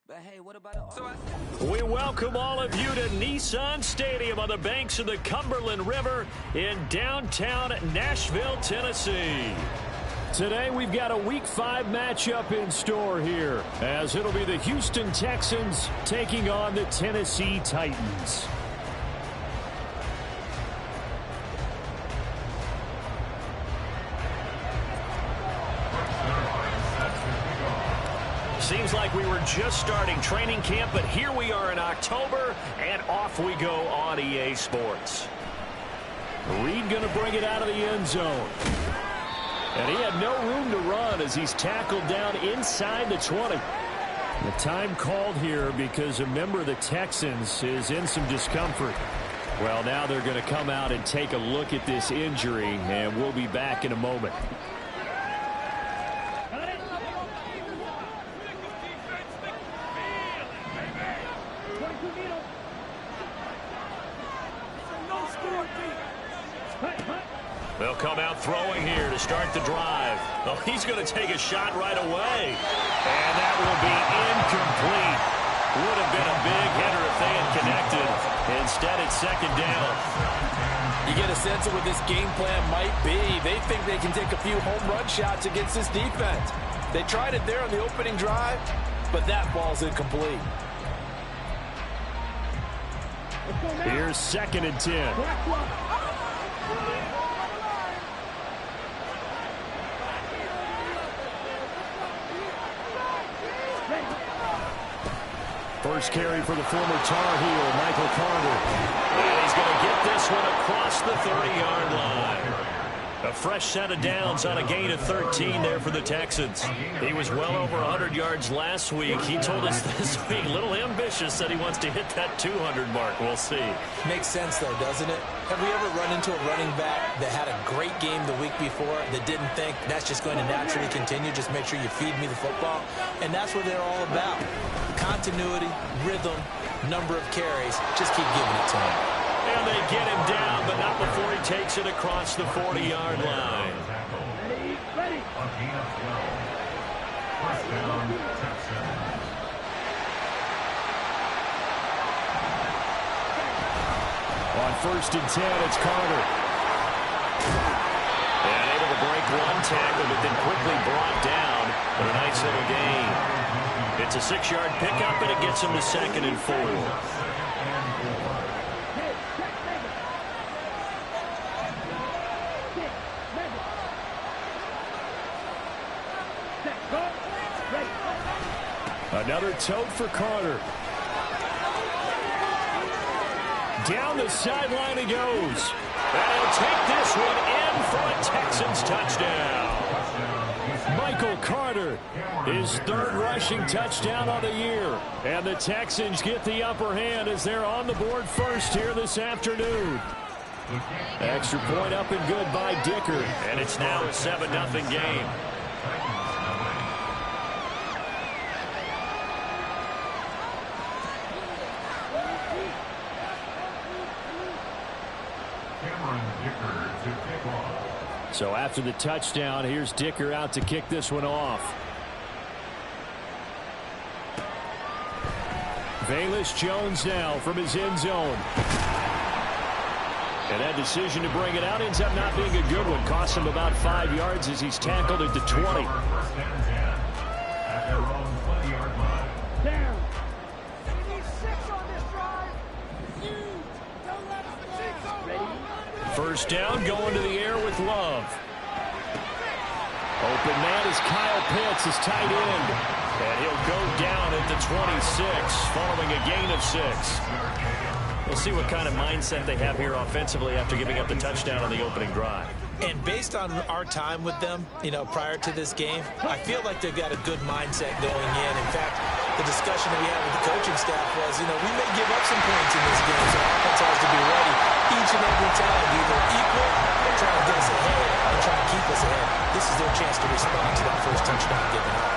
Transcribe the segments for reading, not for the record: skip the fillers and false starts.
But hey, what about We welcome all of you to Nissan Stadium on the banks of the Cumberland River in downtown Nashville, Tennessee. Today we've got a Week 5 matchup in store here, as it'll be the Houston Texans taking on the Tennessee Titans. Seems like we were just starting training camp, but here we are in October, and off we go on EA Sports. Reed going to bring it out of the end zone. And he had no room to run as he's tackled down inside the 20. The time called here because a member of the Texans is in some discomfort. Well, now they're going to come out and take a look at this injury, and we'll be back in a moment. They'll come out throwing here to start the drive. Oh, he's going to take a shot right away. And that will be incomplete. Would have been a big hitter if they had connected. Instead, it's second down. You get a sense of what this game plan might be. They think they can take a few home run shots against this defense. They tried it there on the opening drive, but that ball's incomplete. Here's 2nd and 10. First carry for the former Tar Heel, Michael Carter. And he's going to get this one across the 30-yard line. A fresh set of downs on a gain of 13 there for the Texans. He was well over 100 yards last week. He told us this week, a little ambitious, that he wants to hit that 200 mark. We'll see. Makes sense, though, doesn't it? Have we ever run into a running back that had a great game the week before that didn't think that's just going to naturally continue? Just make sure you feed me the football. And that's what they're all about. Continuity, rhythm, number of carries. Just keep giving it to him. And they get him down, but not before he takes it across the 40-yard line. On 1st and 10, it's Carter. And able to break one tackle, but then quickly brought down for a nice little gain. It's a 6-yard pickup, and it gets him to 2nd and 4. Another tote for Carter. Down the sideline he goes. And he'll take this one in for a Texans touchdown. Michael Carter, his 3rd rushing touchdown of the year. And the Texans get the upper hand as they're on the board first here this afternoon. Extra point up and good by Dicker. And it's now a 7-0 game. So after the touchdown, here's Dicker out to kick this one off. Velus Jones now from his end zone. And that decision to bring it out ends up not being a good one. Costs him about 5 yards as he's tackled at the 20. First down, going to the air with Love. Open man is Kyle Pitts, his tight end. And he'll go down at the 26, following a gain of 6. We'll see what kind of mindset they have here offensively after giving up the touchdown on the opening drive. And based on our time with them, prior to this game, I feel like they've got a good mindset going in. In fact, the discussion that we had with the coaching staff was, we may give up some points in this game, so our offense has to be ready each and every time, either equal or try to get us ahead and try to keep us ahead. This is their chance to respond to that first touchdown given up.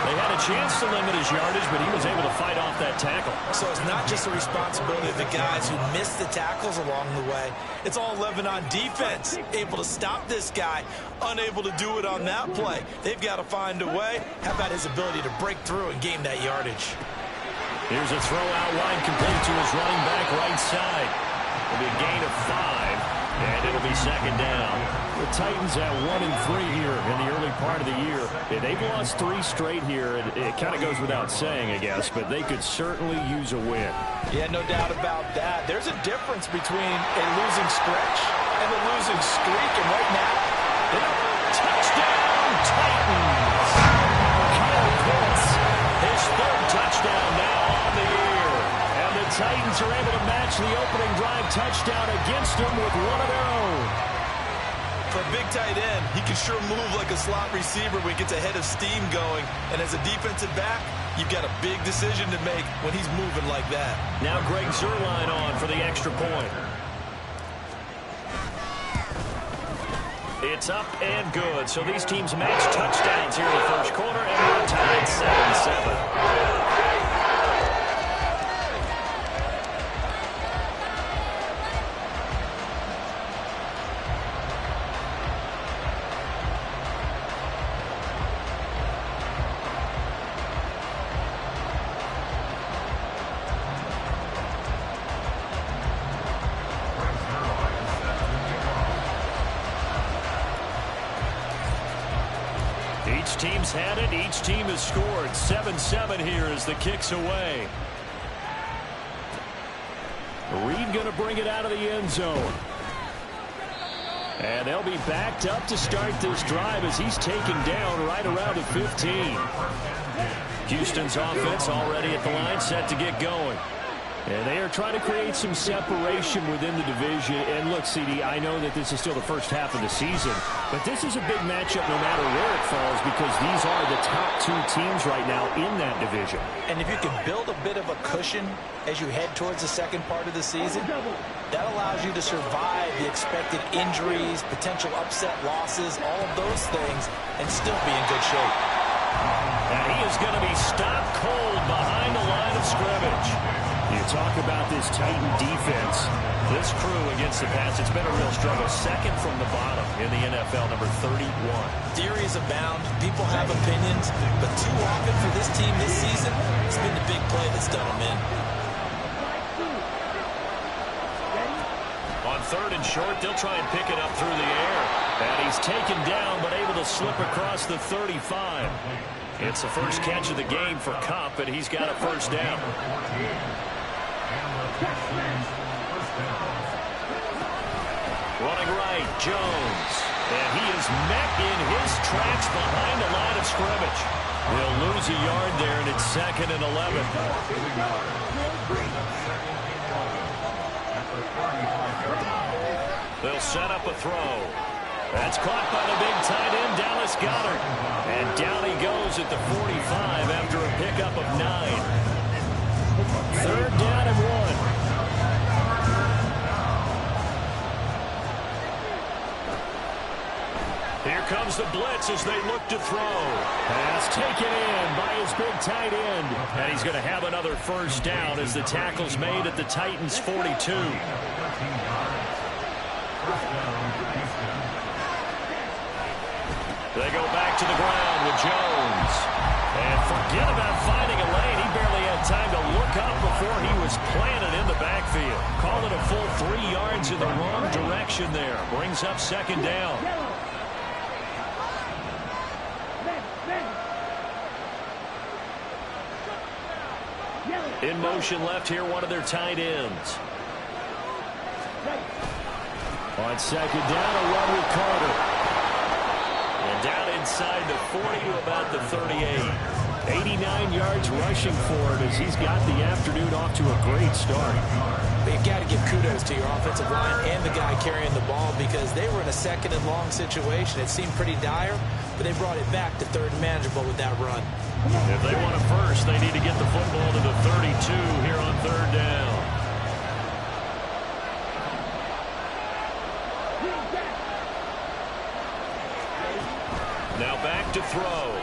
They had a chance to limit his yardage, but he was able to fight off that tackle. So it's not just the responsibility of the guys who missed the tackles along the way. It's all 11 on defense, able to stop this guy, unable to do it on that play. They've got to find a way. How about his ability to break through and gain that yardage? Here's a throw out wide, complete to his running back right side. It'll be a gain of 5, and it'll be second down. The Titans at 1-3 here in the early part of the year. They've lost 3 straight here. It kind of goes without saying, I guess, but they could certainly use a win. Yeah, no doubt about that. There's a difference between a losing stretch and a losing streak, and right now, touchdown Titans! Kyle Pitts, his 3rd touchdown now on the year. And the Titans are able to match the opening drive touchdown against them with one of their own. For a big tight end, he can sure move like a slot receiver when he gets a head of steam going. And as a defensive back, you've got a big decision to make when he's moving like that. Now Greg Zuerlein on for the extra point. It's up and good. So these teams match touchdowns here in the first quarter, and we're tied 7-7. Each team's had it. Each team has scored. 7-7 here as the kick's away. Reed going to bring it out of the end zone. And they'll be backed up to start this drive as he's taken down right around the 15. Houston's offense already at the line, set to get going. And they are trying to create some separation within the division. And look, CD, I know that this is still the first half of the season, but this is a big matchup no matter where it falls because these are the top 2 teams right now in that division. And if you can build a bit of a cushion as you head towards the second part of the season, that allows you to survive the expected injuries, potential upset losses, all of those things, and still be in good shape. And he is going to be stopped cold behind the line of scrimmage. You talk about this Titan defense. This crew against the pass, it's been a real struggle. Second from the bottom in the NFL, number 31. Theories abound. People have opinions. But too often for this team this season, it's been the big play that's done them in. On 3rd and short, they'll try and pick it up through the air. And he's taken down, but able to slip across the 35. It's the first catch of the game for Kopp, and he's got a first down. Running right, Jones. And he is met in his tracks behind the line of scrimmage. They'll lose a yard there, and it's 2nd and 11. They'll set up a throw. That's caught by the big tight end, Dallas Goedert. And down he goes at the 45 after a pickup of 9. 3rd down and 1. Here comes the blitz as they look to throw. Pass taken in by his big tight end. And he's going to have another first down as the tackle's made at the Titans' 42. They go back to the ground with Jones. And forget about finding a lane. He barely had time to look up before he was planted in the backfield. Call it a full 3 yards in the wrong direction there. Brings up 2nd down. In motion left here, one of their tight ends. On 2nd down, a run with Carter. And down inside the 40 to about the 38. 89 yards rushing for him as he's got the afternoon off to a great start. You've got to give kudos to your offensive line and the guy carrying the ball because they were in a 2nd and long situation. It seemed pretty dire, but they brought it back to 3rd and manageable with that run. If they want a first, they need to get the football to the 32 here on 3rd down. Now back to throw.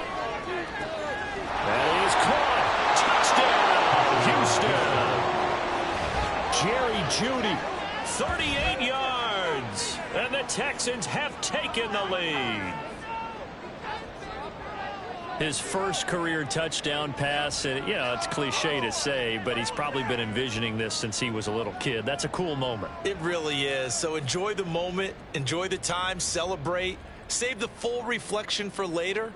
That is caught. Touchdown, Houston. Jerry Jeudy, 38 yards. And the Texans have taken the lead. His first career touchdown pass, and you know, it's cliche to say, but he's probably been envisioning this since he was a little kid. That's a cool moment. It really is. So enjoy the moment, enjoy the time, celebrate, save the full reflection for later,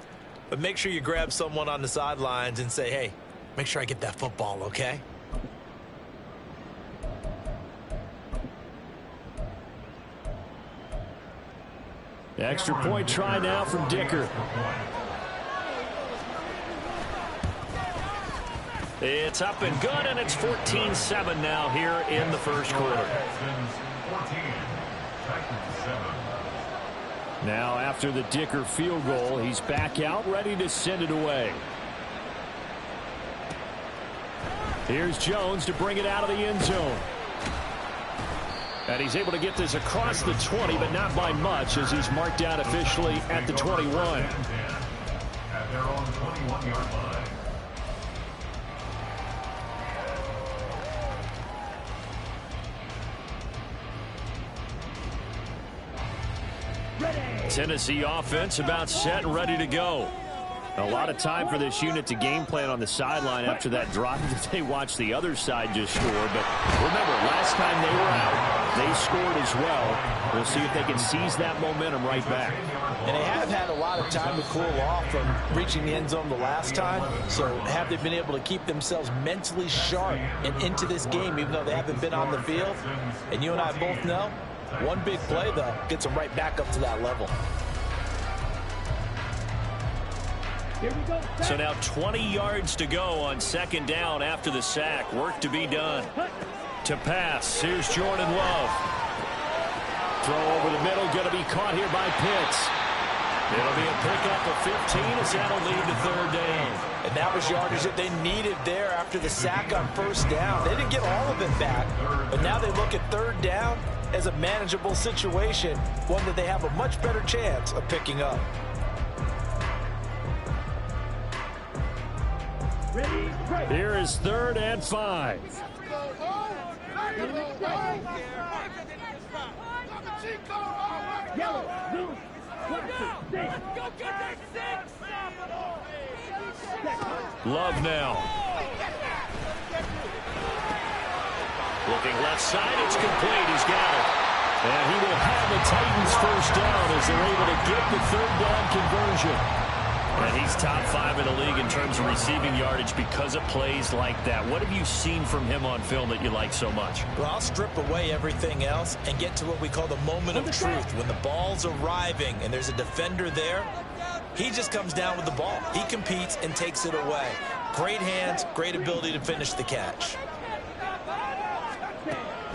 but make sure you grab someone on the sidelines and say, hey, make sure I get that football, okay? Extra point try now from Dicker. It's up and good, and it's 14-7 now here in the first quarter. Now after the Dicker field goal, he's back out, ready to send it away. Here's Jones to bring it out of the end zone. And he's able to get this across the 20, but not by much, as he's marked down officially at the 21. At their own 21-yard line. Tennessee offense about set and ready to go. A lot of time for this unit to game plan on the sideline after that drive that they watched the other side just score. But remember, last time they were out, they scored as well. We'll see if they can seize that momentum right back. And they have had a lot of time to cool off from reaching the end zone the last time. So have they been able to keep themselves mentally sharp and into this game, even though they haven't been on the field? And you and I both know, one big play, though, gets them right back up to that level. So now 20 yards to go on second down after the sack. Work to be done. To pass, here's Jordan Love. Throw over the middle, going to be caught here by Pitts. It'll be a pickup of 15 as that'll lead to third down. And that was yardage that they needed there after the sack on first down. They didn't get all of it back, but now they look at third down as a manageable situation, one that they have a much better chance of picking up. Here is 3rd and 5. Love now. Looking left side, it's complete. He's got it. And he will have the Titans first down as they're able to get the third down conversion. And he's top 5 in the league in terms of receiving yardage because of plays like that. What have you seen from him on film that you like so much? Well, I'll strip away everything else and get to what we call the moment of truth. When the ball's arriving and there's a defender there, he just comes down with the ball. He competes and takes it away. Great hands, great ability to finish the catch.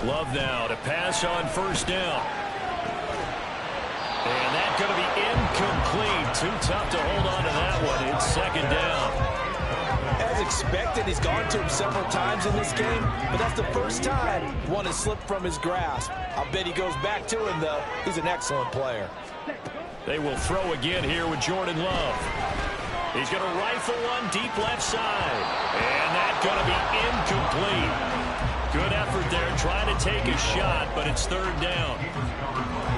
Love now to pass on first down. And that's going to be incomplete. Too tough to hold on to that one. It's second down. As expected, he's gone to him several times in this game, but that's the first time one has slipped from his grasp. I'll bet he goes back to him, though. He's an excellent player. They will throw again here with Jordan Love. He's going to rifle one deep left side. And that's going to be incomplete. Good effort there, trying to take a shot, but it's third down.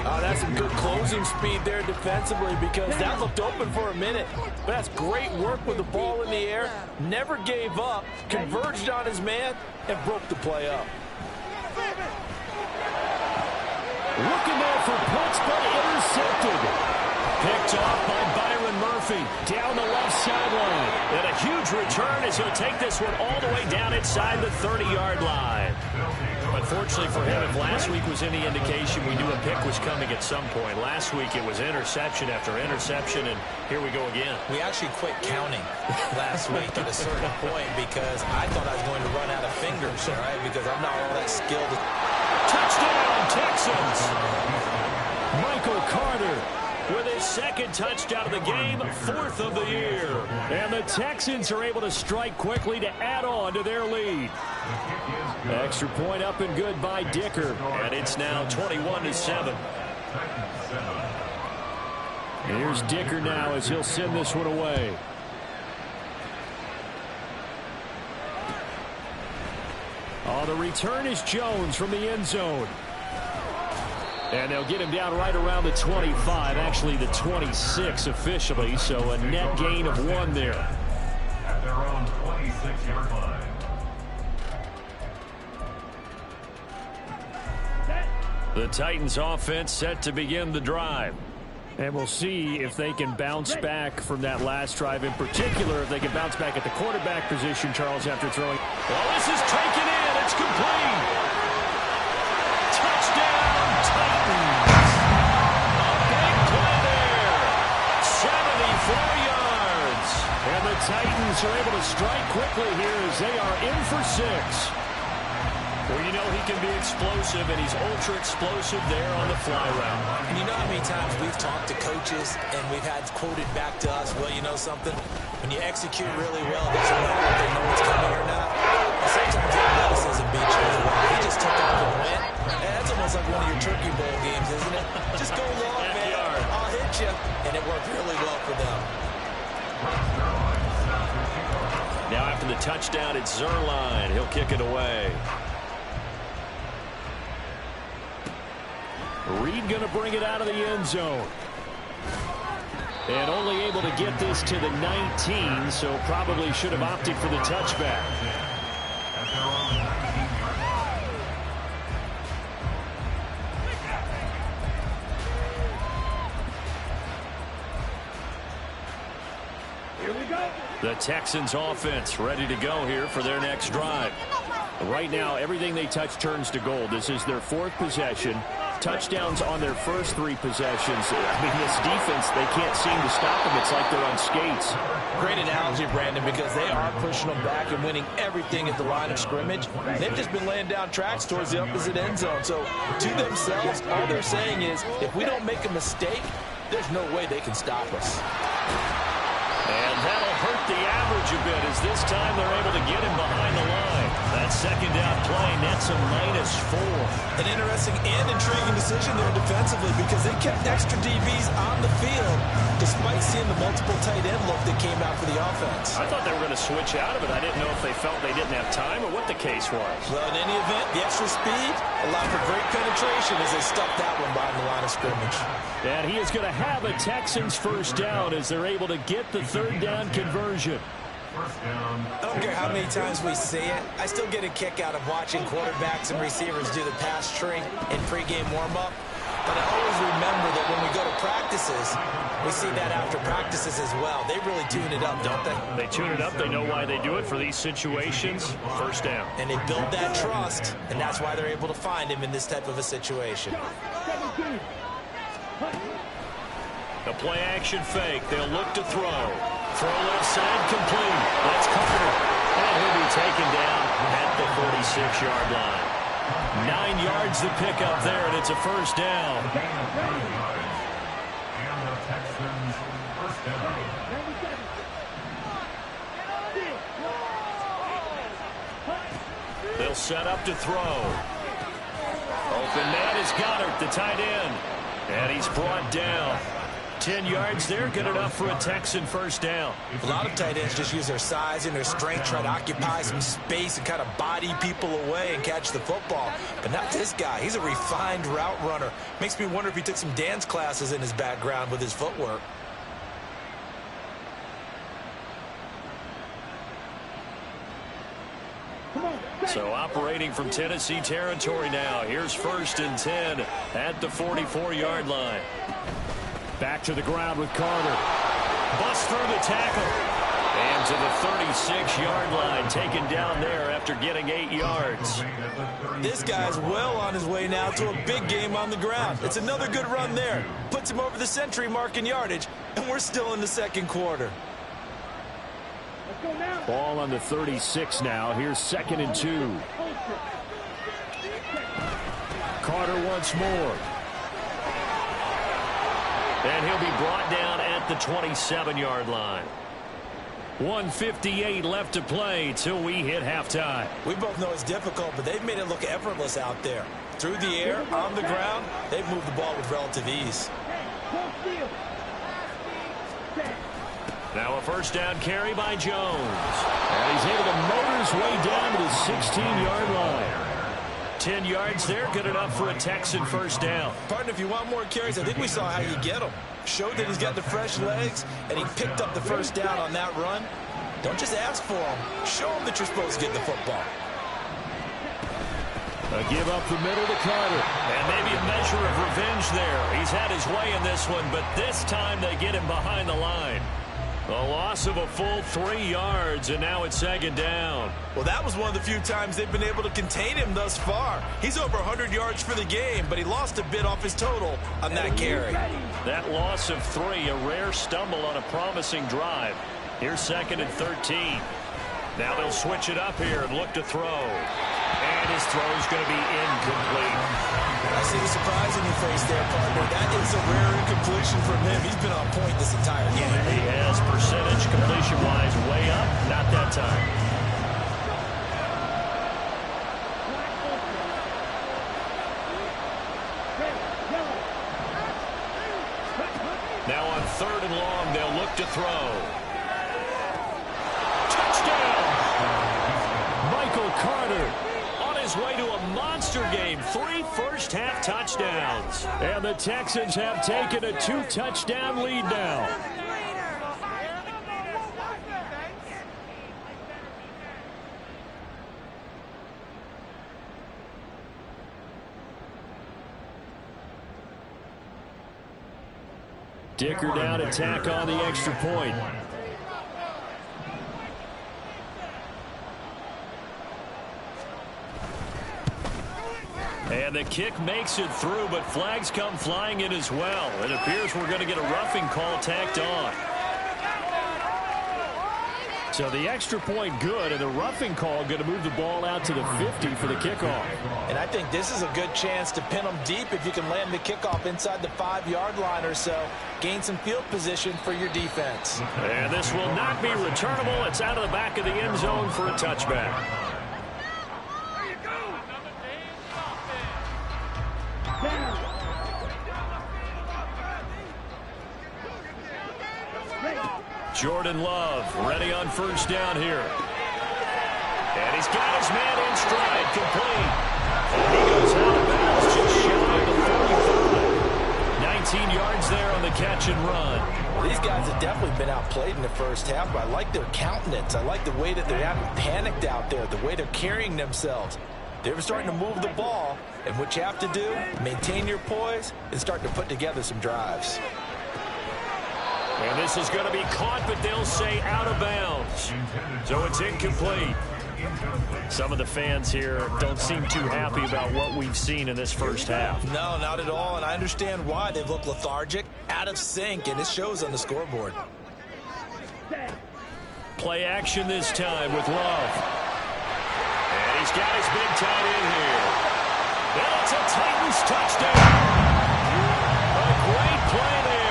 Oh, that's some good closing speed there defensively because that looked open for a minute. But that's great work with the ball in the air. Never gave up, converged on his man, and broke the play up. Looking there for Pitts, but intercepted. Picked off by Byron Murphy down the left sideline. And a huge return as he'll take this one all the way down inside the 30-yard line. Unfortunately for him, if last week was any indication, we knew a pick was coming at some point. Last week it was interception after interception, and here we go again. We actually quit counting last week at a certain point because I thought I was going to run out of fingers, all right, because I'm not all that skilled. Touchdown, Texans! Michael Carter with his second touchdown of the game, 4th of the year. And the Texans are able to strike quickly to add on to their lead. Extra point up and good by Dicker. And it's now 21-7. Here's Dicker now as he'll send this one away. Oh, the return is Jones from the end zone. And they'll get him down right around the 25, actually the 26 officially, so a net gain of 1 there. At their own 26-yard line. The Titans offense set to begin the drive. And we'll see if they can bounce back from that last drive, in particular, if they can bounce back at the quarterback position, Charles, after throwing. Well, this is taken in. It's complete. Touchdown, Titans. A big play there. 74 yards. And the Titans are able to strike quickly here as they are in for 6. Well, you know he can be explosive, and he's ultra-explosive there on the fly route. And you know how many times we've talked to coaches and we've had quoted back to us, well, you know something? When you execute really well, it doesn't matter if they know it's coming or not. And sometimes athleticism beats you as well. He just took off and went. And that's almost like one of your Turkey Bowl games, isn't it? Just go long, man. I'll hit you. And it worked really well for them. Now after the touchdown, it's Zerline. He'll kick it away. Reed going to bring it out of the end zone. And only able to get this to the 19, so probably should have opted for the touchback. Here we go. The Texans offense ready to go here for their next drive. Right now, everything they touch turns to gold. This is their 4th possession. Touchdowns on their first 3 possessions. I mean, this defense, they can't seem to stop them. It's like they're on skates. Great analogy, Brandon, because they are pushing them back and winning everything at the line of scrimmage. They've just been laying down tracks towards the opposite end zone. So to themselves, all they're saying is, if we don't make a mistake, there's no way they can stop us. And that'll hurt the average a bit, as this time they're able to get him behind the line. That second down play nets a -4. An interesting and intriguing decision there defensively, because they kept extra DBs on the field despite seeing the multiple tight end look that came out for the offense. I thought they were going to switch out of it. I didn't know if they felt they didn't have time or what the case was. Well, in any event, the extra speed allowed for great penetration as they stuffed that one behind the line of scrimmage. And he is going to have a Texans first down as they're able to get the 3rd down conversion. I don't care how many times we see it. I still get a kick out of watching quarterbacks and receivers do the pass tree in pregame warm-up. But I always remember that when we go to practices, we see that after practices as well. They really tune it up, don't they? They tune it up. They know why they do it for these situations. First down. And they build that trust, and that's why they're able to find him in this type of a situation. The play action fake. They'll look to throw. Throw left side complete. That's Carter. And he'll be taken down at the 46-yard line. 9 yards to pick up there, and it's a first down. And the Texans first down. They'll set up to throw. Open man is Goddard, the tight end. And he's brought down. 10 yards there, good enough for a Texan first down. A lot of tight ends just use their size and their strength, try to occupy some space and kind of body people away and catch the football. But not this guy. He's a refined route runner. Makes me wonder if he took some dance classes in his background with his footwork. So operating from Tennessee territory now. Here's 1st and 10 at the 44-yard line. Back to the ground with Carter. Bust through the tackle. And to the 36-yard line, taken down there after getting 8 yards. This guy's well on his way now to a big game on the ground. It's another good run there. Puts him over the century mark in yardage, and we're still in the 2nd quarter. Ball on the 36 now. Here's 2nd and 2. Carter once more. And he'll be brought down at the 27-yard line. 1:58 left to play till we hit halftime. We both know it's difficult, but they've made it look effortless out there. Through the air, on the ground, they've moved the ball with relative ease. Now a first down carry by Jones. And he's able to motor his way down to the 16-yard line. 10 yards there, good enough for a Texan first down. Partner, if you want more carries, I think we saw how you get them. Showed that he's got the fresh legs, and he picked up the first down on that run. Don't just ask for them. Show them that you're supposed to get the football. A give up the middle to Carter. And maybe a measure of revenge there. He's had his way in this one, but this time they get him behind the line. A loss of a full 3 yards, and now it's second down. Well, that was one of the few times they've been able to contain him thus far. He's over 100 yards for the game, but he lost a bit off his total on that carry. That loss of 3, a rare stumble on a promising drive. Here's second and 13. Now they'll switch it up here and look to throw. And his throw's going to be incomplete. I see the surprise in your face there, partner. That is a rare incompletion from him. He's been on point this entire game. He has percentage completion-wise way up. Not that time. Now on 3rd and long, they'll look to throw. Touchdown! Michael Carter on his way to a monster game. 3 first-half touchdowns. And the Texans have taken a 2-touchdown lead now. Dicker down to tack on the extra point. And the kick makes it through, but flags come flying in as well. It appears we're going to get a roughing call tacked on. So the extra point good, and the roughing call going to move the ball out to the 50 for the kickoff. And I think this is a good chance to pin them deep if you can land the kickoff inside the 5-yard line or so. Gain some field position for your defense. And this will not be returnable. It's out of the back of the end zone for a touchback. Jordan Love ready on first down here. And he's got his man in stride, complete. And he goes out of bounds just shy of the 45. 19 yards there on the catch and run. Well, these guys have definitely been outplayed in the first half, but I like their countenance. I like the way that they haven't panicked out there, the way they're carrying themselves. They're starting to move the ball, and what you have to do, maintain your poise and start to put together some drives. And this is going to be caught, but they'll say out of bounds. So it's incomplete. Some of the fans here don't seem too happy about what we've seen in this first half. No, not at all, and I understand why. They've looked lethargic, out of sync, and it shows on the scoreboard. Play action this time with Love. And he's got his big tight end here. And it's a Titans touchdown. A great play there.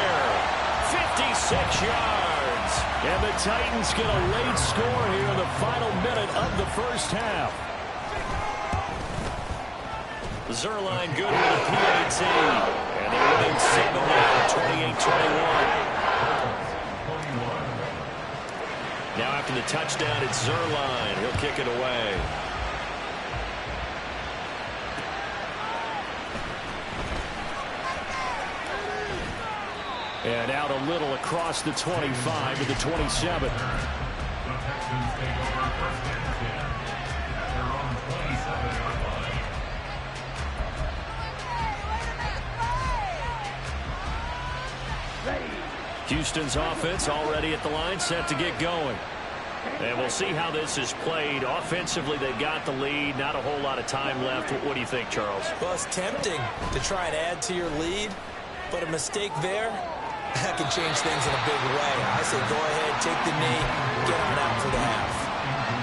56 yards. And the Titans get a late score here in the final minute of the first half. Zerline good with a PAT. And they're winning 7 now, 28-21. Now after the touchdown, it's Zerline. He'll kick it away. And out a little across the 25 to the 27. The Texans take over first and 10 at their own 27-yard line. Houston's offense already at the line, set to get going. And we'll see how this is played. Offensively, they've got the lead. Not a whole lot of time left. What do you think, Charles? Well, it's tempting to try and add to your lead, but a mistake there, that can change things in a big way. I say go ahead, take the knee, get on out for the half.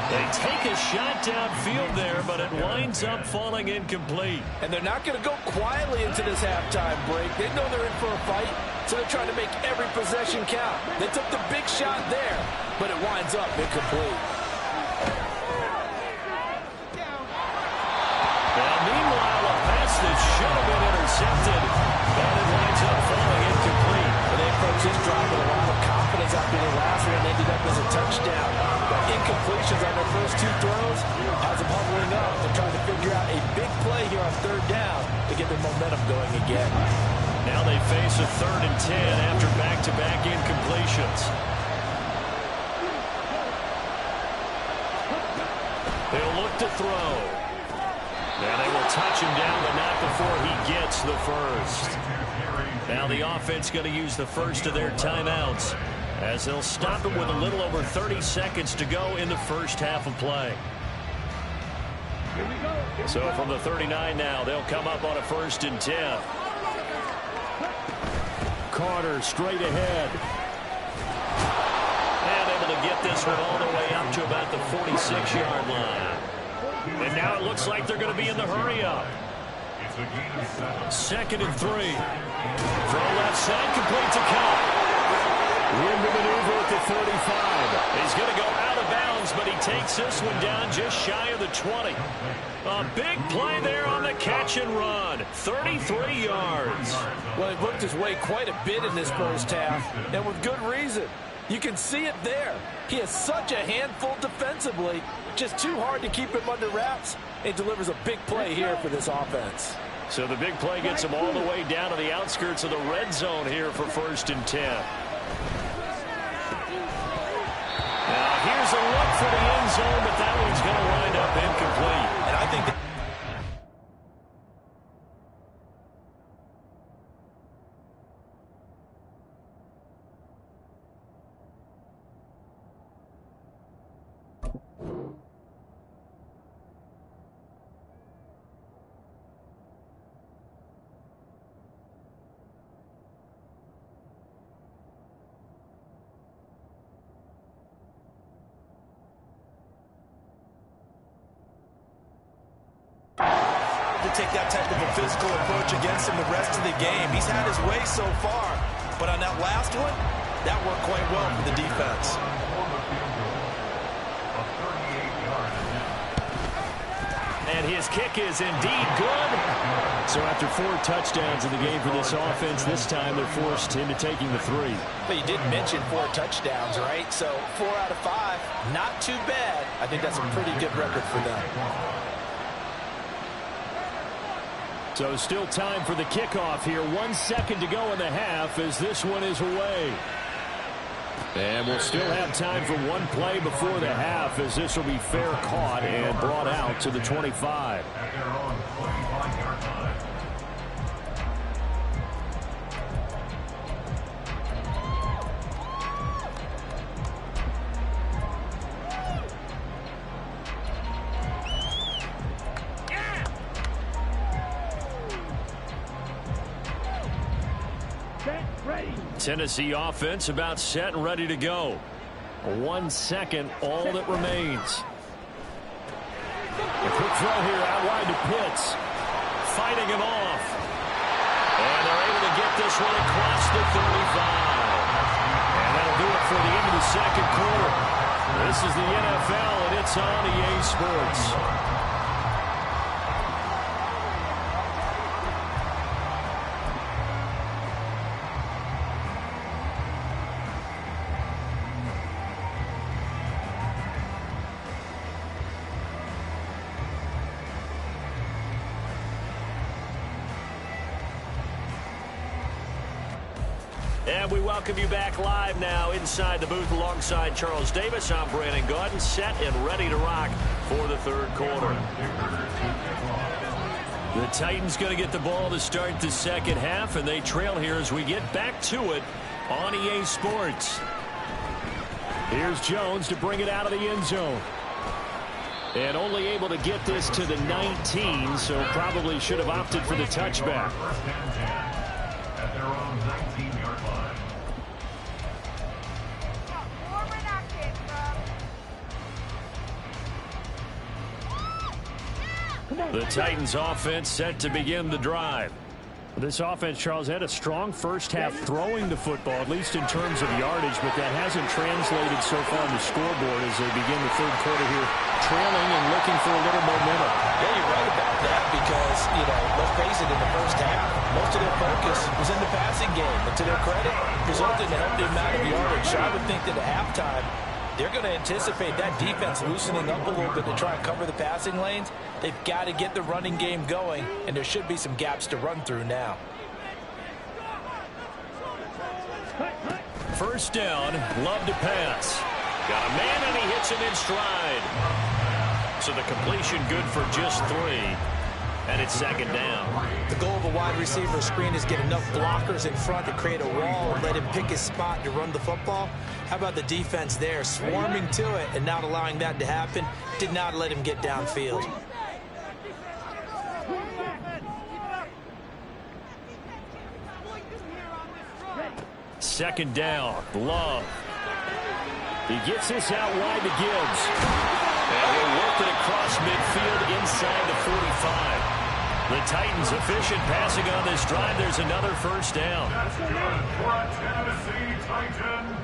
They take a shot downfield there, but it winds up falling incomplete. And they're not going to go quietly into this halftime break. They know they're in for a fight, so they're trying to make every possession count. They took the big shot there, but it winds up incomplete. Now, meanwhile, a pass that should have been intercepted, but it winds up falling incomplete. They approach this drive with a lot of confidence after the last one and ended up as a touchdown. But incompletions on their first 2 throws has them huddling up and trying to figure figure out a big play here on third down to get their momentum going again. Now they face a 3rd and 10 after back-to-back incompletions. They'll look to throw. Now they will touch him down, but not before he gets the first. Now the offense going to use the first of their timeouts as they'll stop it with a little over 30 seconds to go in the first half of play. So from the 39 now, they'll come up on a 1st and 10. Carter straight ahead. And able to get this one all the way up to about the 46-yard line. And now it looks like they're going to be in the hurry-up. 2nd and 3. Throw left side, complete to Cobb. In the maneuver at the 35. He's going to go out of bounds, but he takes this one down just shy of the 20. A big play there on the catch and run. 33 yards. Well, he worked his way quite a bit in this first half, and with good reason. You can see it there. He has such a handful defensively. Just too hard to keep him under wraps. It delivers a big play here for this offense. So the big play gets him all the way down to the outskirts of the red zone here for 1st and 10. Now here's a look for the end zone, but that one's going to wind up incomplete. And I think to take that type of a physical approach against him the rest of the game. He's had his way so far, but on that last one, that worked quite well for the defense. And his kick is indeed good. So after 4 touchdowns in the game for this offense, this time they're forced into taking the 3. But you did mention 4 touchdowns, right? So 4 out of 5, not too bad. I think that's a pretty good record for them. So still time for the kickoff here. 1 second to go in the half as this one is away. And we'll still have time for one play before the half as this will be fair caught and brought out to the 25. At their own 25-yard line. Tennessee offense about set and ready to go. 1 second, all that remains. A quick throw here out wide to Pitts. Fighting him off. And they're able to get this one across the 35. And that'll do it for the end of the second quarter. This is the NFL, and it's on EA Sports. And we welcome you back live now inside the booth alongside Charles Davis. I'm Brandon Gaudin, set and ready to rock for the third quarter. The Titans going to get the ball to start the second half, and they trail here as we get back to it on EA Sports. Here's Jones to bring it out of the end zone. And only able to get this to the 19, so probably should have opted for the touchback. At their own 19-yard line. The Titans offense set to begin the drive. This offense, Charles, had a strong first half throwing the football, at least in terms of yardage, but that hasn't translated so far on the scoreboard as they begin the third quarter here, trailing and looking for a little momentum. Yeah, you're right about that because, let's face it, in the first half, most of their focus was in the passing game. And to their credit, resulted in a healthy amount of yardage. So I would think that at halftime, they're going to anticipate that defense loosening up a little bit to try and cover the passing lanes. They've got to get the running game going, and there should be some gaps to run through now. First down, Love to pass. Got a man, and he hits him in stride. So the completion good for just 3. And it's second down. The goal of a wide receiver screen is get enough blockers in front to create a wall and let him pick his spot to run the football. How about the defense there, swarming to it and not allowing that to happen? Did not let him get downfield. Second down, Love. He gets this out wide to Gibbs. And he'll work it across midfield inside the 45. The Titans efficient passing on this drive. There's another first down. That's good for a Tennessee Titan.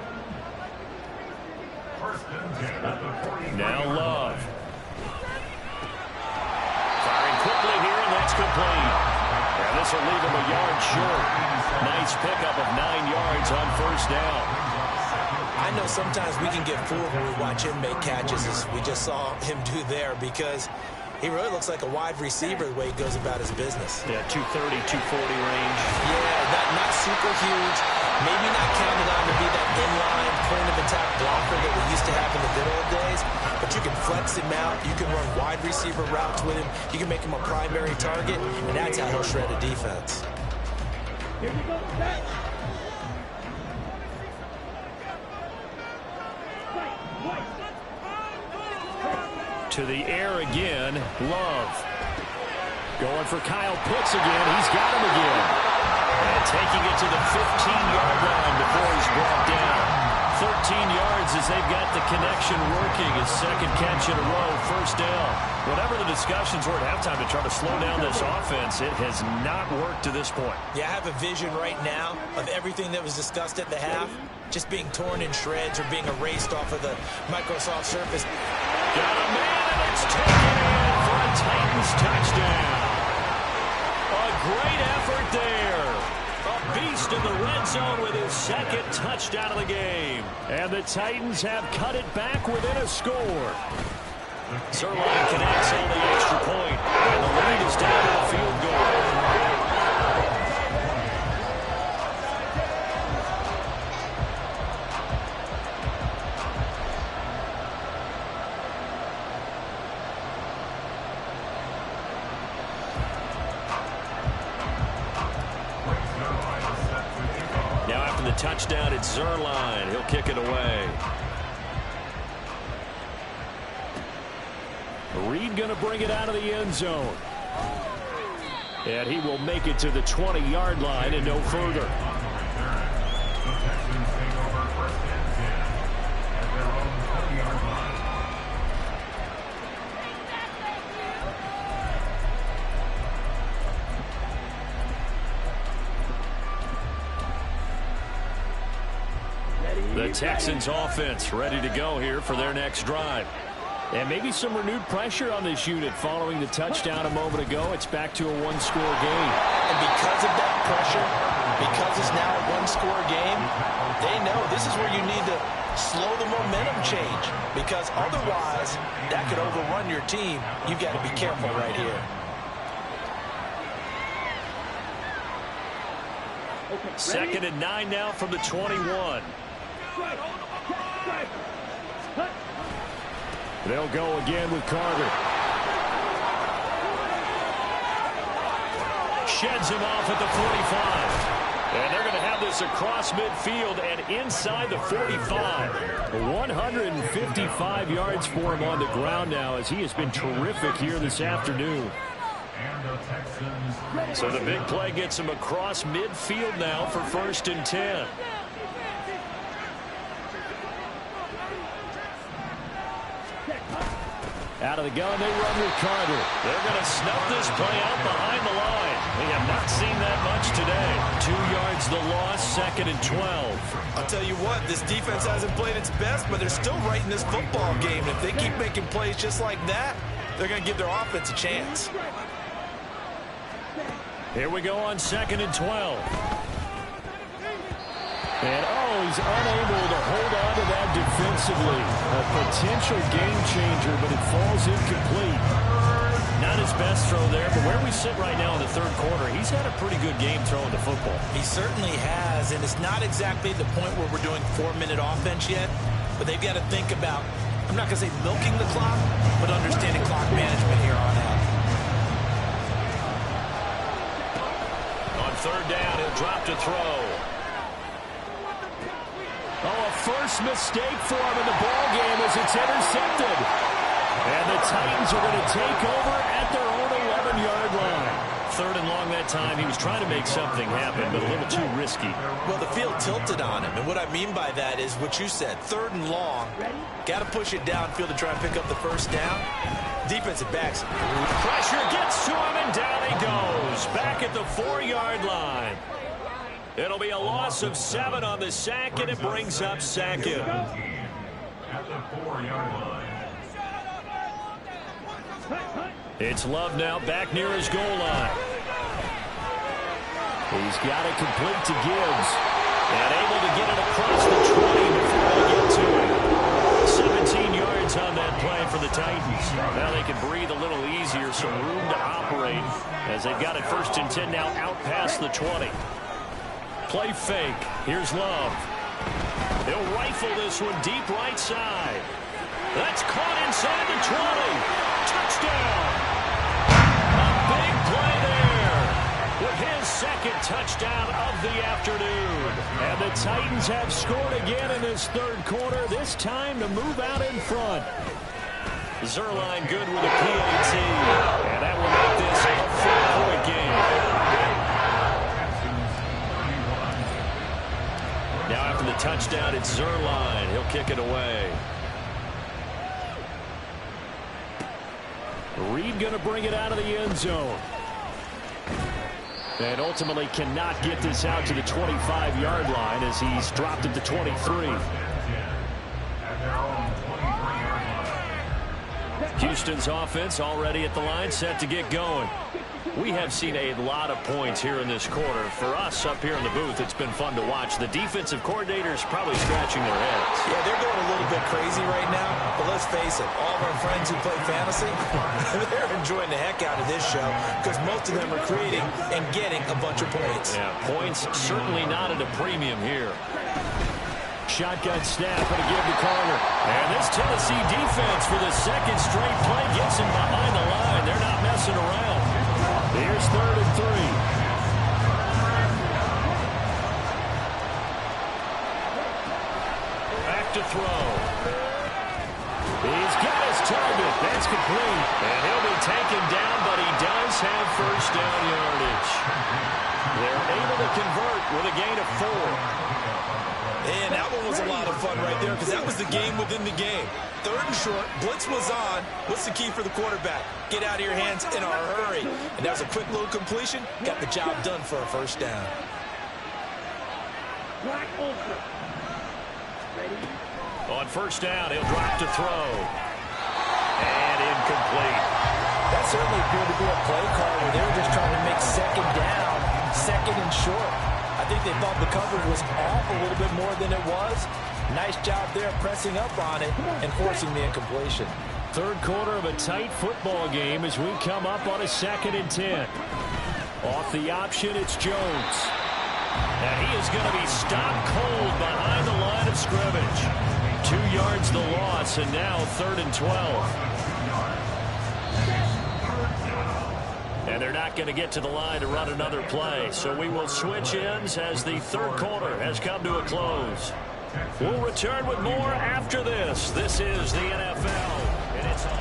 First and 10 at the 45. Now Love. Firing quickly here, and that's complete. And this will leave him a yard short. Nice pickup of 9 yards on first down. I know sometimes we can get fooled when we watch him make catches, as we just saw him do there, because he really looks like a wide receiver the way he goes about his business. Yeah, 230, 240 range. Yeah, not super huge. Maybe not counted on to be that inline point-of-attack blocker that we used to have in the good old days, but you can flex him out. You can run wide receiver routes with him. You can make him a primary target, and that's how he'll shred a defense. Here we go. To the air again, Love. Going for Kyle Pitts again. He's got him again. And taking it to the 15-yard line before he's brought down. 13 yards as they've got the connection working. His second catch in a row, first down. Whatever the discussions were at halftime to try to slow down this offense, it has not worked to this point. Yeah, I have a vision right now of everything that was discussed at the half just being torn in shreds or being erased off of the Microsoft Surface. Got a man, and it's taken in for a Titans touchdown. A great effort there. A beast in the red zone with his second touchdown of the game. And the Titans have cut it back within a score. Zerline connects on the extra point, and the lead is down to a field goal. Touchdown at Zerline. He'll kick it away. Reed going to bring it out of the end zone. And he will make it to the 20-yard line and no further. The Texans offense ready to go here for their next drive. And maybe some renewed pressure on this unit following the touchdown a moment ago. It's back to a one-score game. And because of that pressure, because it's now a one-score game, they know this is where you need to slow the momentum change, because otherwise that could overrun your team. You've got to be careful right here. Second and 9 now from the 21. They'll go again with Carter. Sheds him off at the 45. And they're going to have this across midfield and inside the 45. 155 yards for him on the ground now, as he has been terrific here this afternoon. So the big play gets him across midfield now for first and 10. Out of the gun, they run with Carter. They're going to snuff this play out behind the line. We have not seen that much today. 2 yards the loss, second and 12. I'll tell you what, this defense hasn't played its best, but they're still right in this football game. If they keep making plays just like that, they're going to give their offense a chance. Here we go on second and 12. And, he's unable to hold on to that defensively. A potential game changer, but it falls incomplete. Not his best throw there, but where we sit right now in the third quarter, he's had a pretty good game throwing the football. He certainly has, and it's not exactly the point where we're doing 4-minute offense yet, but they've got to think about, I'm not going to say milking the clock, but understanding clock management here on out. On third down, he'll drop to throw. A first mistake for him in the ball game as it's intercepted. And the Titans are going to take over at their own 11-yard line. Third and long that time. He was trying to make something happen, but a little too risky. Well, the field tilted on him, and what I mean by that is what you said. Third and long, got to push it downfield to try and pick up the first down. Defensive backs. Pressure gets to him, and down he goes. Back at the 4-yard line. It'll be a loss of 7 on the sack, and it brings up second. At the 4-yard line. It's Love now back near his goal line. He's got it complete to Gibbs. And able to get it across the 20 before they get to it. 17 yards on that play for the Titans. Now they can breathe a little easier, some room to operate as they've got it first and 10 now out past the 20. Play fake. Here's Love. He'll rifle this one deep right side. That's caught inside the 20. Touchdown. A big play there with his second touchdown of the afternoon. And the Titans have scored again in this third quarter, this time to move out in front. Zerline good with a PAT. And that will make this a 4-point game. Now after the touchdown, it's Zerline. He'll kick it away. Reed going to bring it out of the end zone. And ultimately cannot get this out to the 25-yard line as he's dropped it to 23. Houston's offense already at the line, set to get going. We have seen a lot of points here in this quarter. For us up here in the booth, it's been fun to watch. The defensive coordinators probably scratching their heads. Yeah, they're going a little bit crazy right now. But let's face it, all of our friends who play fantasy, they're enjoying the heck out of this show because most of them are creating and getting a bunch of points. Yeah, points certainly not at a premium here. Shotgun snap and a give to Carter. And this Tennessee defense for the second straight play gets him behind the line. They're not messing around. Here's 3rd and 3. Back to throw. He's got his target. That's complete. And he'll be taken down, but he does have first down yardage. They're able to convert with a gain of 4. And that one was a lot of fun right there because that was the game within the game. 3rd and short, blitz was on. What's the key for the quarterback? Get out of your hands in a hurry. And that was a quick little completion. Got the job done for a first down. On first down, he'll drop to throw. And incomplete. That certainly appeared to be a play call where they were just trying to make second down, second and short. I think they thought the coverage was off a little bit more than it was. Nice job there pressing up on it and forcing the incompletion. Third quarter of a tight football game as we come up on a 2nd and 10. Off the option, it's Jones. And he is going to be stopped cold behind the line of scrimmage. 2 yards the loss, and now 3rd and 12. And they're not going to get to the line to run another play. So we will switch ends as the third quarter has come to a close. We'll return with more after this. This is the NFL. And it's on.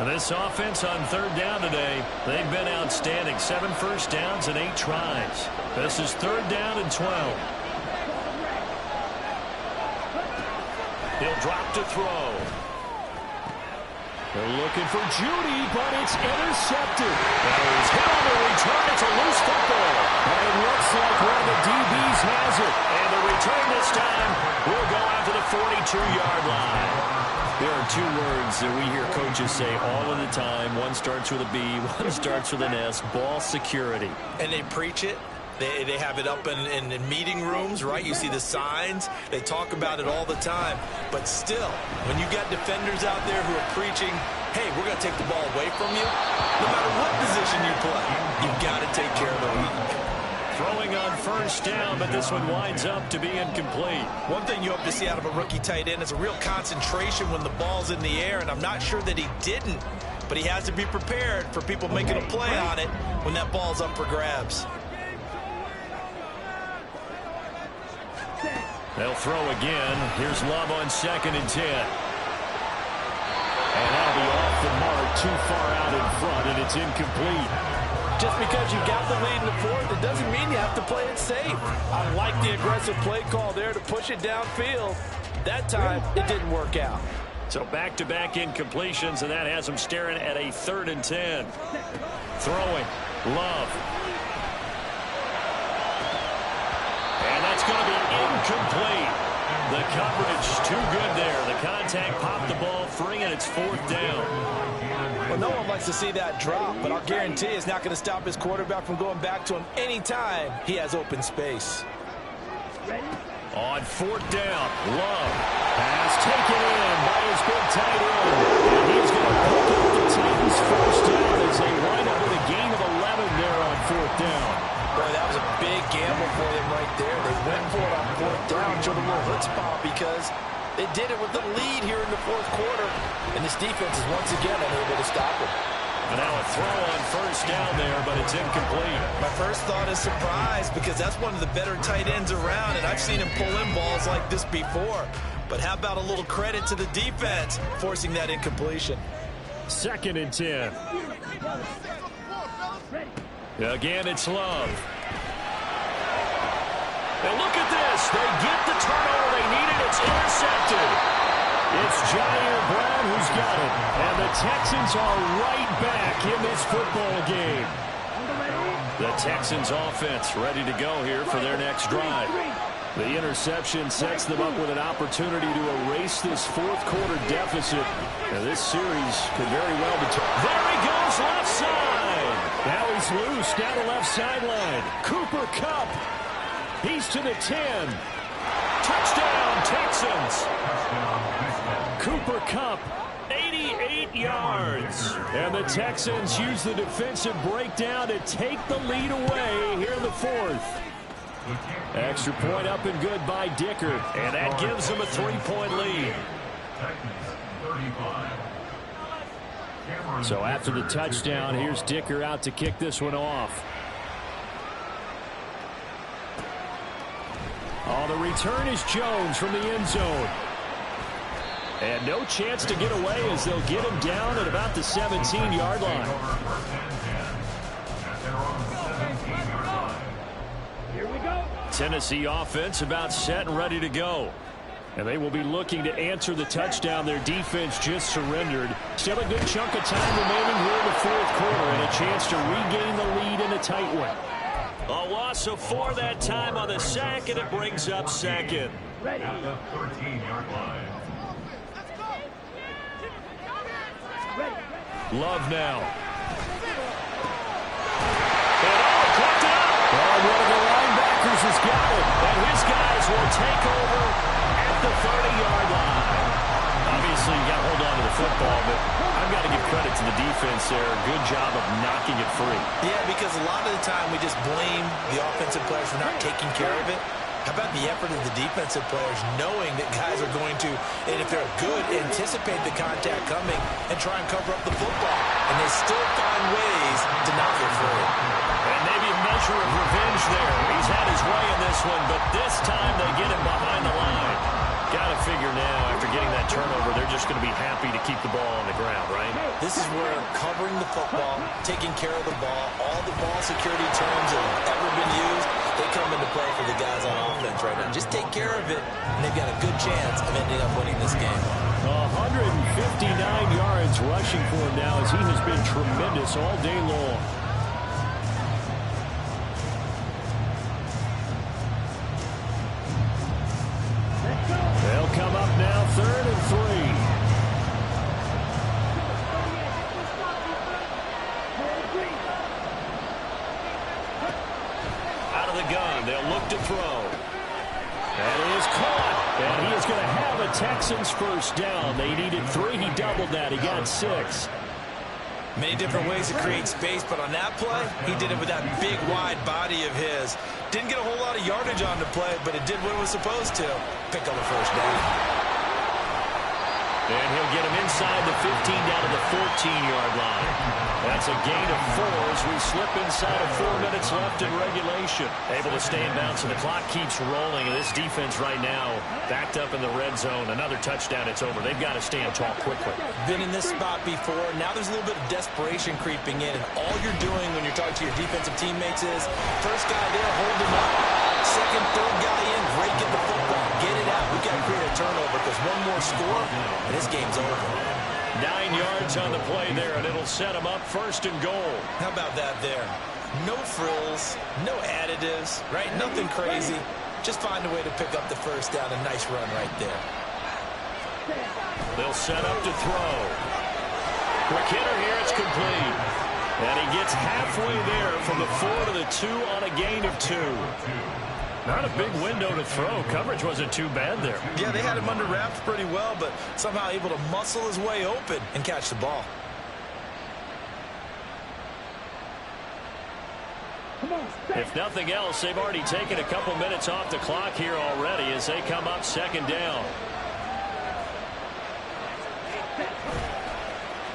This offense on 3rd down today, they've been outstanding. 7 first downs and 8 tries. This is 3rd down and 12. He'll drop to throw. They're looking for Judy, but it's intercepted. That is hit on the return. It's a loose football. And it looks like one of the DBs has it. And the return this time will go out to the 42-yard line. There are two words that we hear coaches say all of the time. One starts with a B, one starts with an S, ball security. And they preach it. They have it up in meeting rooms, right? You see the signs. They talk about it all the time. But still, when you got defenders out there who are preaching, hey, we're going to take the ball away from you, no matter what position you play, you've got to take care of the rock. Throwing on first down, but this one winds up to be incomplete. One thing you hope to see out of a rookie tight end is a real concentration when the ball's in the air, and I'm not sure that he didn't, but he has to be prepared for people making a play on it when that ball's up for grabs. They'll throw again. Here's Love on 2nd and 10. And that'll be off the mark, too far out in front, and it's incomplete. Just because you got the lead in the fourth, it doesn't mean you have to play it safe. I like the aggressive play call there to push it downfield. That time, it didn't work out. So back-to-back incompletions, and that has them staring at a 3rd and 10. Throwing. Love. And that's going to be incomplete. The coverage too good there. The contact popped the ball free, and it's 4th down. Well, no one likes to see that drop, but I'll guarantee it's not going to stop his quarterback from going back to him anytime he has open space. On 4th down, Love. Pass taken in by his big tight end. And he's going to pick up the Titans' first down as they wind up with a gain of 11 there on 4th down. Boy, that was a big gamble for them right there. They went for it on 4th down, showed a little chutzpah because they did it with the lead here in the 4th quarter. And this defense is once again unable to stop it. And now a throw on first down there, but it's incomplete. My first thought is surprise because that's one of the better tight ends around, and I've seen him pull in balls like this before. But how about a little credit to the defense forcing that incompletion? 2nd and 10. Again, it's Love. And look at this. They get the turnover they needed. It's intercepted. It's Jair Brown who's got it. And the Texans are right back in this football game. The Texans offense ready to go here for their next drive. The interception sets them up with an opportunity to erase this 4th quarter deficit. Now this series could very well be... There he goes, left side. Now he's loose down the left sideline. Cooper Kupp. He's to the 10. Touchdown, Texans. Cooper Kupp, 88 yards. And the Texans use the defensive breakdown to take the lead away here in the 4th. Extra point up and good by Dicker. And that gives them a 3-point lead. So after the touchdown, here's Dicker out to kick this one off. Oh, the return is Jones from the end zone. And no chance to get away as they'll get him down at about the 17-yard line. Here we go. Tennessee offense about set and ready to go. And they will be looking to answer the touchdown their defense just surrendered. Still a good chunk of time remaining here in the 4th quarter and a chance to regain the lead in a tight one. A loss of 4 that time on the sack, and it brings up 2nd. Ready. At the 13-yard line. Love now. And caught it up. And one of the linebackers has got it. And his guys will take over at the 30-yard line. Obviously, you got to hold on to the football, but I've got to give credit to the defense there. Good job of knocking it free. Yeah, because a lot of the time we just blame the offensive players for not taking care of it. How about the effort of the defensive players knowing that guys are going to, and if they're good, anticipate the contact coming and try and cover up the football. And they still find ways to knock it free. And maybe a measure of revenge there. He's had his way in this one, but this time they get him behind the line. Got to figure now, after getting that turnover, they're just going to be happy to keep the ball on the ground, right? This is where covering the football, taking care of the ball, all the ball security terms that have ever been used, they come into play for the guys on offense right now. Just take care of it, and they've got a good chance of ending up winning this game. 159 yards yards rushing for him now as he has been tremendous all day long. They'll come up now 3rd and 3. Out of the gun, they'll look to throw. That is caught, and he is going to have a Texans first down. They needed 3. He doubled that. He got 6. Many different ways to create space, but on that play, he did it with that big, wide body of his. Didn't get a whole lot of yardage on the play, but it did what it was supposed to. Pick up the first down. And he'll get him inside the 15 down to the 14-yard line. That's a gain of 4 as we slip inside of 4 minutes left in regulation. Able to stay in bounds, and the clock keeps rolling. And this defense right now backed up in the red zone. Another touchdown, it's over. They've got to stand tall quickly. Been in this spot before. Now there's a little bit of desperation creeping in. And all you're doing when you're talking to your defensive teammates is first guy there, hold him up. Second, third guy in, break it the football. Get it out. We've got to create a turnover because one more score, and this game's over. 9 yards on the play there, and it'll set him up 1st and goal. How about that there? No frills, no additives, right? Nothing crazy. Just find a way to pick up the first down. A nice run right there. They'll set up to throw. Quick hitter here, it's complete. And he gets halfway there from the 4 to the 2 on a gain of 2. Not a big window to throw. Coverage wasn't too bad there. Yeah, they had him under wraps pretty well, but somehow able to muscle his way open and catch the ball. If nothing else, they've already taken a couple minutes off the clock here already as they come up 2nd down.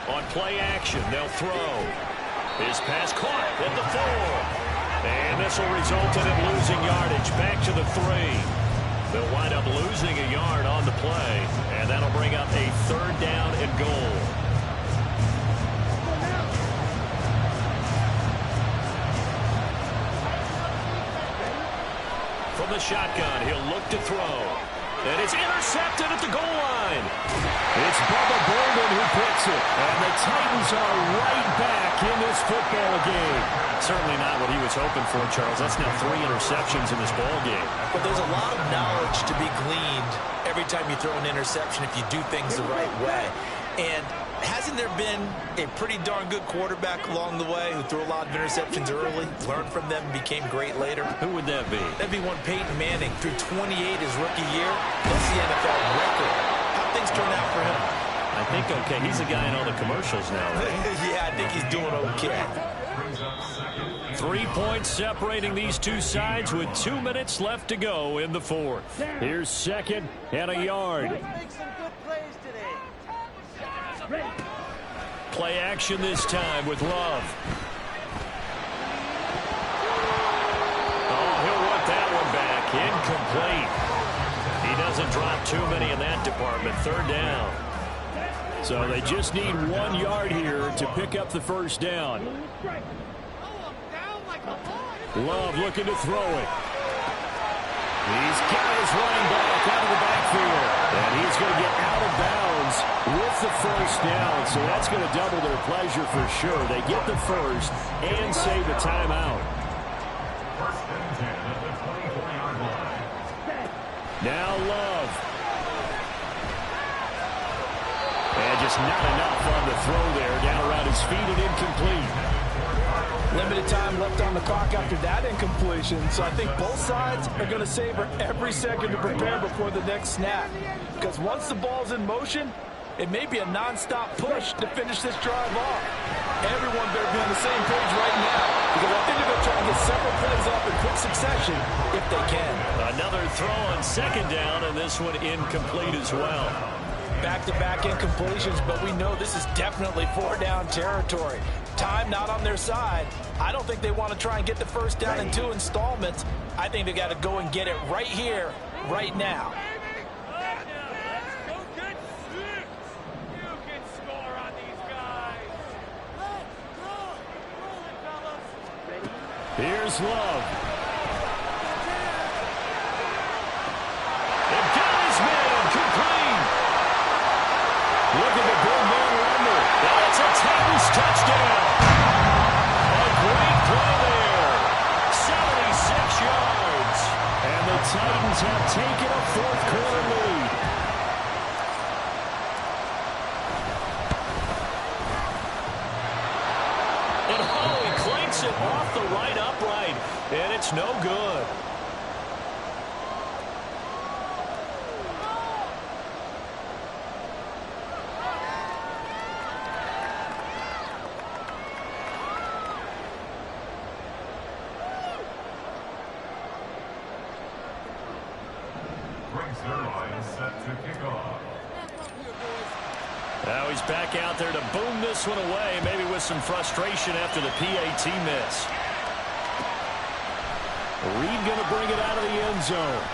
On play action, they'll throw. His pass caught at the 4. And this will result in him losing yardage back to the 3. They'll wind up losing a yard on the play, and that'll bring up a 3rd down and goal. From the shotgun, he'll look to throw. And it's intercepted at the goal line. It's Bubba Bolden who picks it. And the Titans are right back in this football game. Certainly not what he was hoping for, Charles. That's now 3 interceptions in this ball game. But there's a lot of knowledge to be gleaned every time you throw an interception if you do things the right way. And hasn't there been a pretty darn good quarterback along the way who threw a lot of interceptions early, learned from them, became great later? Who would that be? That'd be one Peyton Manning. Threw 28 his rookie year. That's the NFL record. How things turn out for him? I think okay. He's a guy in all the commercials now, right? Yeah, I think he's doing okay. 3 points separating these two sides with 2 minutes left to go in the 4th. Here's 2nd and a yard. Play action this time with Love. Oh, he'll want that one back. Incomplete. He doesn't drop too many in that department. 3rd down. So they just need 1 yard here to pick up the first down. Love looking to throw it. He's got his running back out of the backfield. And he's going to get out of bounds with the first down. So that's going to double their pleasure for sure. They get the first and save a timeout. Now Love. And just not enough on the throw there. Down around his feet and incomplete. Limited time left on the clock after that incompletion, so I think both sides are going to savor every second to prepare before the next snap. Because once the ball's in motion, it may be a non-stop push to finish this drive off. Everyone better be on the same page right now, because I think they're going to try to get several plays off in quick succession if they can. Another throw on 2nd down, and this one incomplete as well. Back-to-back incompletions, but we know this is definitely 4-down territory. Time not on their side. I don't think they want to try and get the first down in 2 installments. I think they got to go and get it right here, right now. Here's Love. They've got his man complete. Look at the big man run there. touchdown. A great play there. 76 yards. And the Titans have taken a fourth-quarter lead. And he clanks it off the right upright. And it's no good. Now he's back out there to boom this one away, maybe with some frustration after the PAT miss. Reed going to bring it out of the end zone.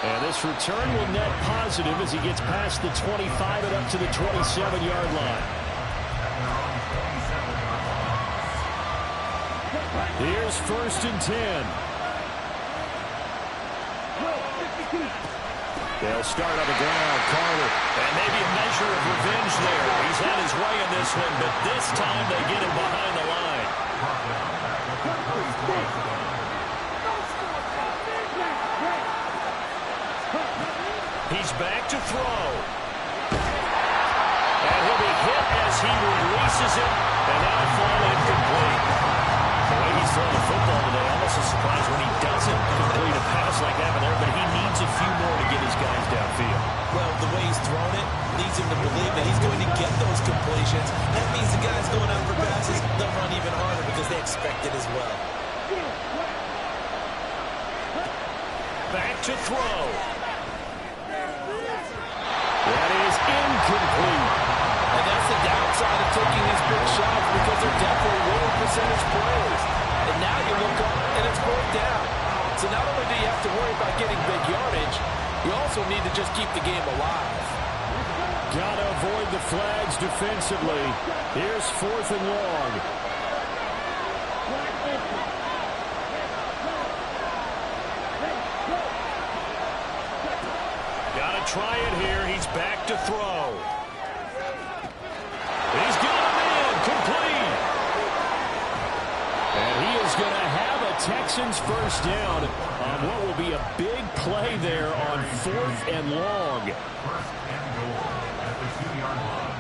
And this return will net positive as he gets past the 25 and up to the 27-yard line. Here's 1st and 10. They'll start on the ground. Carter. And maybe a measure of revenge there. He's had his way in this one, but this time they get him behind the line. He's back to throw. And he'll be hit as he releases it. And that'll fall incomplete. The way he's throwing the football today, almost a surprise when he doesn't complete a pass like that there, but he needs a few more to get his guys downfield. Well, the way he's thrown it leads him to believe that he's going to get those completions. That means the guys going out for passes, they'll run even harder because they expect it as well. Back to throw. That is incomplete. And that's the downside of taking these big shots because they're definitely lower percentage plays. And now you look up and it's 4th down. So not only do you have to worry about getting big yardage, you also need to just keep the game alive. Got to avoid the flags defensively. Here's 4th and long. Got to try it here. He's back to throw. He's got him in. Complete. And he is going to have a Texans first down on what will be a big play there on 4th and long. First and goal at the 2-yard line.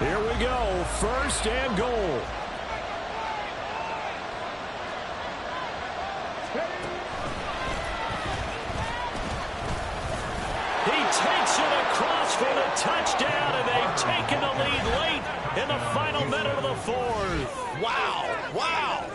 Here we go. 1st and goal. He takes it across for the touchdown, and they've taken the lead late in the final minute of the 4th. Wow. Wow.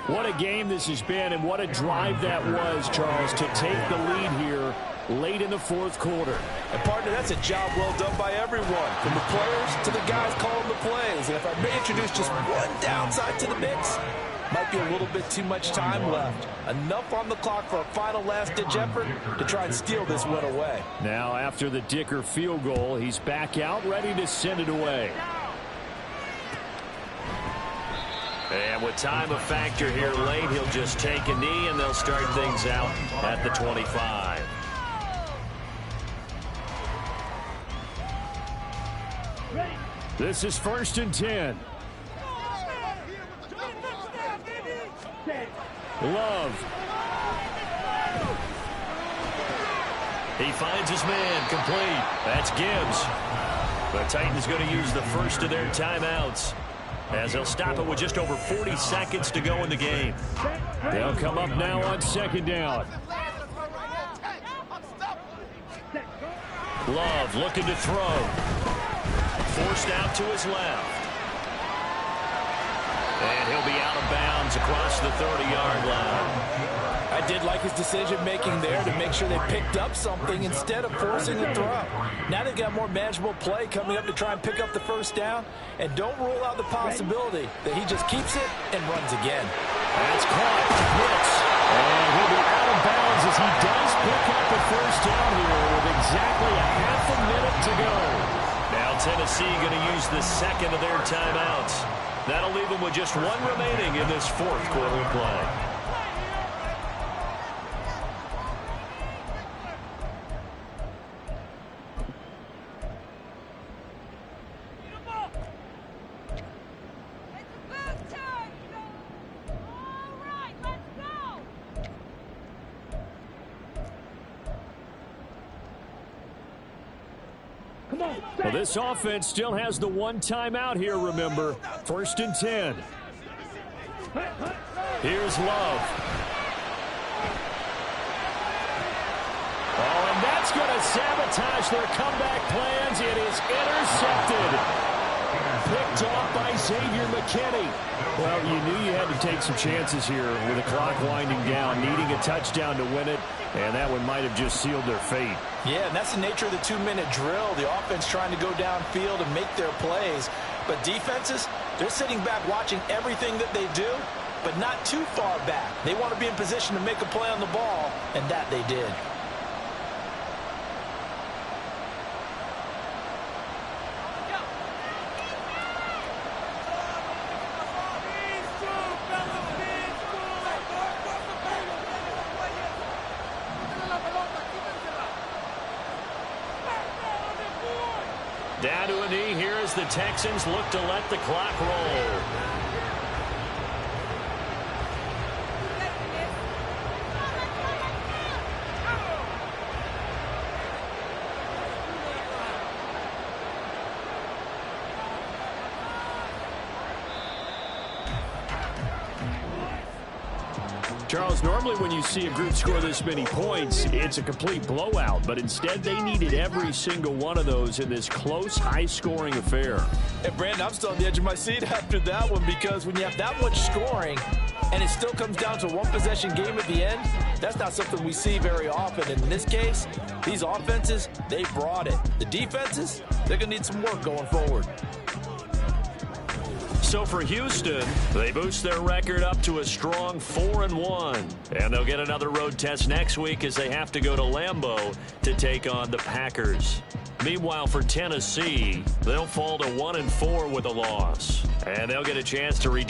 What a game this has been, and what a drive that was, Charles, to take the lead here late in the 4th quarter. And, partner, that's a job well done by everyone, from the players to the guys calling the plays. And if I may introduce just one downside to the mix, might be a little bit too much time left. Enough on the clock for a final last-ditch effort to try and steal this one away. Now, after the Dicker field goal, he's back out, ready to send it away. And with time a factor here late, he'll just take a knee, and they'll start things out at the 25. This is 1st and 10. Love. He finds his man, complete. That's Gibbs. The Titans going to use the first of their timeouts, as they'll stop it with just over 40 seconds to go in the game. They'll come up now on 2nd down. Love looking to throw. Forced out to his left. And he'll be out of bounds across the 30-yard line. I did like his decision-making there to make sure they picked up something instead of forcing the throw. Now they've got more manageable play coming up to try and pick up the first down. And don't rule out the possibility that he just keeps it and runs again. That's caught. Brooks. And he'll be out of bounds as he does pick up the first down here with exactly a half a minute to go. Now Tennessee going to use the second of their timeouts. That'll leave them with just one remaining in this 4th quarter play. Well, this offense still has the one timeout here, remember. 1st and 10. Here's Love. Oh, and that's going to sabotage their comeback plans. It is intercepted. Picked off by Xavier McKinney. Well, you knew you had to take some chances here with the clock winding down, needing a touchdown to win it, and that one might have just sealed their fate. Yeah, and that's the nature of the 2-minute drill. The offense trying to go downfield and make their plays. But defenses, they're sitting back watching everything that they do, but not too far back. They want to be in position to make a play on the ball, and that they did. Down to a knee here as the Texans look to let the clock roll. Charles, normally when you see a group score this many points, it's a complete blowout. But instead, they needed every single one of those in this close, high-scoring affair. Hey, Brandon, I'm still on the edge of my seat after that one because when you have that much scoring and it still comes down to a one-possession game at the end, that's not something we see very often. And in this case, these offenses, they brought it. The defenses, they're going to need some work going forward. So for Houston, they boost their record up to a strong 4-1. And they'll get another road test next week as they have to go to Lambeau to take on the Packers. Meanwhile, for Tennessee, they'll fall to 1-4 with a loss. And they'll get a chance to redeem